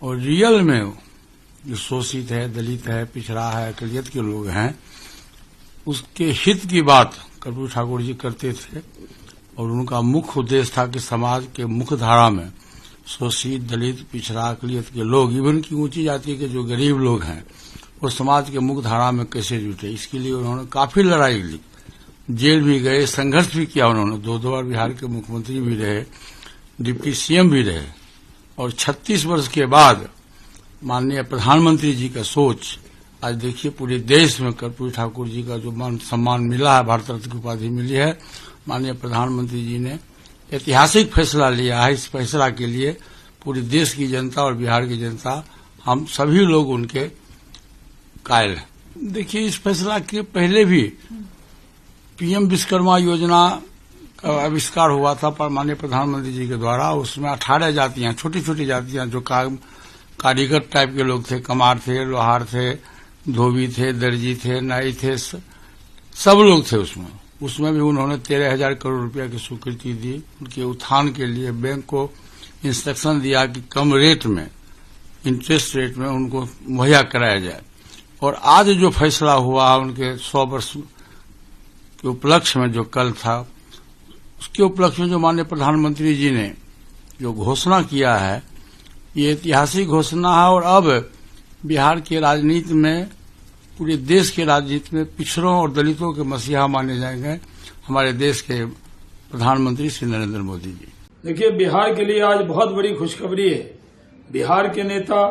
और रियल में जो शोषित है, दलित है, पिछड़ा है, अकलियत के लोग हैं, उसके हित की बात कर्पूरी ठाकुर जी करते थे। और उनका मुख्य उद्देश्य था कि समाज के मुख्य धारा में शोषित, दलित, पिछड़ा, अकलियत के लोग, इवन की ऊंची जाति के जो गरीब लोग हैं, वो समाज के मुख्य धारा में कैसे जुटे, इसके लिए उन्होंने काफी लड़ाई ली, जेल भी गए, संघर्ष भी किया। उन्होंने 2 बार बिहार के मुख्यमंत्री भी रहे, डिप्टी सीएम भी रहे। और 36 वर्ष के बाद माननीय प्रधानमंत्री जी का सोच, आज देखिए पूरे देश में कर्पूरी ठाकुर जी का जो मान सम्मान मिला है, भारत रत्न की उपाधि मिली है, माननीय प्रधानमंत्री जी ने ऐतिहासिक फैसला लिया है। इस फैसला के लिए पूरे देश की जनता और बिहार की जनता, हम सभी लोग उनके कायल हैं। देखिए, इस फैसला के पहले भी पीएम विश्वकर्मा योजना का आविष्कार हुआ था पर माननीय प्रधानमंत्री जी के द्वारा। उसमें 18 जातियां, छोटी छोटी जातियां, जो कारीगर टाइप के लोग थे, कमार थे, लोहार थे, धोबी थे, दर्जी थे, नाई थे, सब लोग थे उसमें भी उन्होंने 13,000 करोड़ रुपया की स्वीकृति दी। उनके उत्थान के लिए बैंक को इंस्ट्रक्शन दिया कि कम रेट में, इंटरेस्ट रेट में उनको मुहैया कराया जाए। और आज जो फैसला हुआ उनके 100 वर्ष के उपलक्ष्य में, जो कल था, उसके उपलक्ष्य में जो माननीय प्रधानमंत्री जी ने जो घोषणा किया है, ये ऐतिहासिक घोषणा है। और अब बिहार की राजनीति में, पूरे देश के राजनीति में पिछड़ों और दलितों के मसीहा माने जाएंगे हमारे देश के प्रधानमंत्री श्री नरेंद्र मोदी जी। देखिए, बिहार के लिए आज बहुत बड़ी खुशखबरी है। बिहार के नेता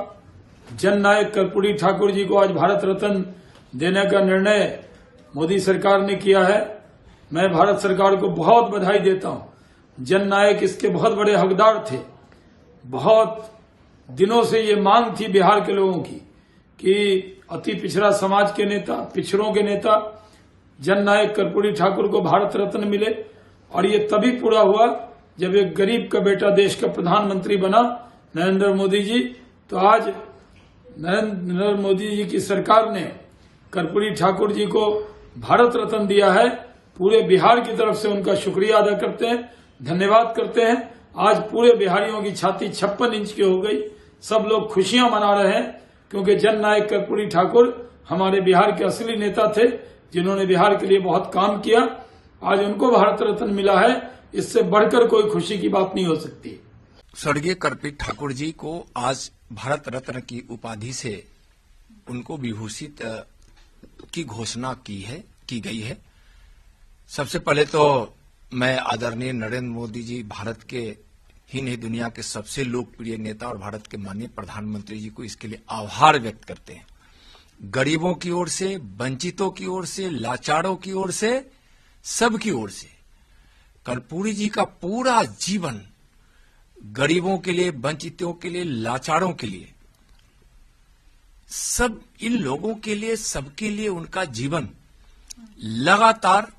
जननायक कर्पूरी ठाकुर जी को आज भारत रत्न देने का निर्णय मोदी सरकार ने किया है। मैं भारत सरकार को बहुत बधाई देता हूं। जननायक इसके बहुत बड़े हकदार थे। बहुत दिनों से ये मांग थी बिहार के लोगों की कि अति पिछड़ा समाज के नेता, पिछड़ों के नेता जननायक कर्पूरी ठाकुर को भारत रत्न मिले। और ये तभी पूरा हुआ जब एक गरीब का बेटा देश का प्रधानमंत्री बना, नरेंद्र मोदी जी। तो आज नरेंद्र मोदी जी की सरकार ने कर्पूरी ठाकुर जी को भारत रत्न दिया है। पूरे बिहार की तरफ से उनका शुक्रिया अदा करते हैं, धन्यवाद करते हैं। आज पूरे बिहारियों की छाती 56 इंच की हो गई। सब लोग खुशियां मना रहे हैं क्योंकि जननायक कर्पूरी ठाकुर हमारे बिहार के असली नेता थे, जिन्होंने बिहार के लिए बहुत काम किया। आज उनको भारत रत्न मिला है, इससे बढ़कर कोई खुशी की बात नहीं हो सकती। स्वर्गीय कर्पूरी ठाकुर जी को आज भारत रत्न की उपाधि से उनको विभूषित की घोषणा की गई है। सबसे पहले तो मैं आदरणीय नरेंद्र मोदी जी, भारत के ही नहीं दुनिया के सबसे लोकप्रिय नेता और भारत के माननीय प्रधानमंत्री जी को इसके लिए आभार व्यक्त करते हैं। गरीबों की ओर से, वंचितों की ओर से, लाचारों की ओर से, सबकी ओर से कर्पूरी जी का पूरा जीवन गरीबों के लिए, वंचितों के लिए, लाचारों के लिए, सब इन लोगों के लिए, सबके लिए उनका जीवन लगातार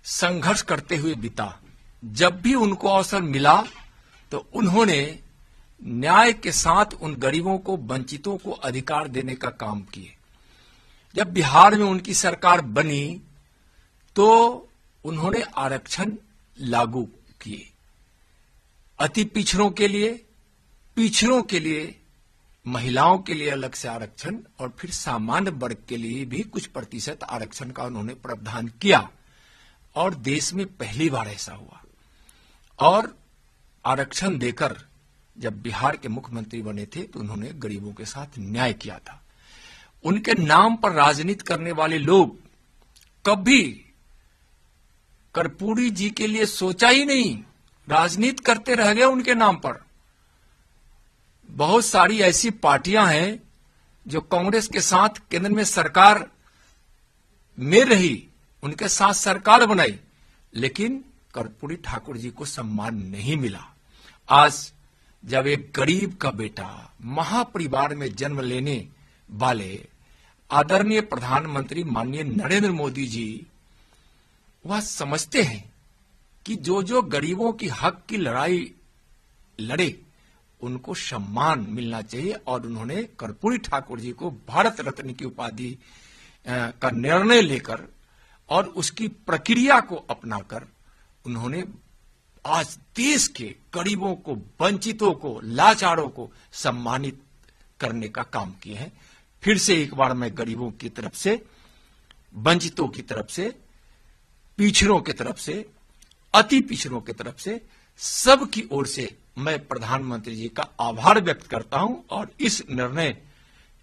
संघर्ष करते हुए बीता। जब भी उनको अवसर मिला तो उन्होंने न्याय के साथ उन गरीबों को, वंचितों को अधिकार देने का काम किए। जब बिहार में उनकी सरकार बनी तो उन्होंने आरक्षण लागू किए। अति पिछड़ों के लिए, महिलाओं के लिए अलग से आरक्षण और फिर सामान्य वर्ग के लिए भी कुछ प्रतिशत आरक्षण का उन्होंने प्रावधान किया। और देश में पहली बार ऐसा हुआ। और आरक्षण देकर जब बिहार के मुख्यमंत्री बने थे तो उन्होंने गरीबों के साथ न्याय किया था। उनके नाम पर राजनीति करने वाले लोग कभी कर्पूरी जी के लिए सोचा ही नहीं, राजनीति करते रह गए उनके नाम पर। बहुत सारी ऐसी पार्टियां हैं जो कांग्रेस के साथ केंद्र में सरकार में रही, उनके साथ सरकार बनाई, लेकिन कर्पूरी ठाकुर जी को सम्मान नहीं मिला। आज जब एक गरीब का बेटा, महापरिवार में जन्म लेने वाले आदरणीय प्रधानमंत्री माननीय नरेंद्र मोदी जी वह समझते हैं कि जो जो गरीबों की हक की लड़ाई लड़े उनको सम्मान मिलना चाहिए, और उन्होंने कर्पूरी ठाकुर जी को भारत रत्न की उपाधि का निर्णय लेकर और उसकी प्रक्रिया को अपनाकर उन्होंने आज देश के गरीबों को, वंचितों को, लाचारों को सम्मानित करने का काम किए हैं। फिर से एक बार मैं गरीबों की तरफ से, वंचितों की तरफ से, पिछड़ों की तरफ से, अति पिछड़ों की तरफ से, सबकी ओर से मैं प्रधानमंत्री जी का आभार व्यक्त करता हूं और इस निर्णय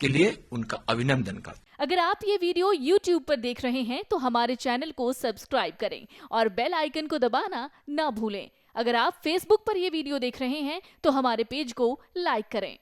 के लिए उनका अभिनंदन करता हूं। अगर आप ये वीडियो YouTube पर देख रहे हैं तो हमारे चैनल को सब्सक्राइब करें और बेल आइकन को दबाना ना भूलें। अगर आप Facebook पर ये वीडियो देख रहे हैं तो हमारे पेज को लाइक करें।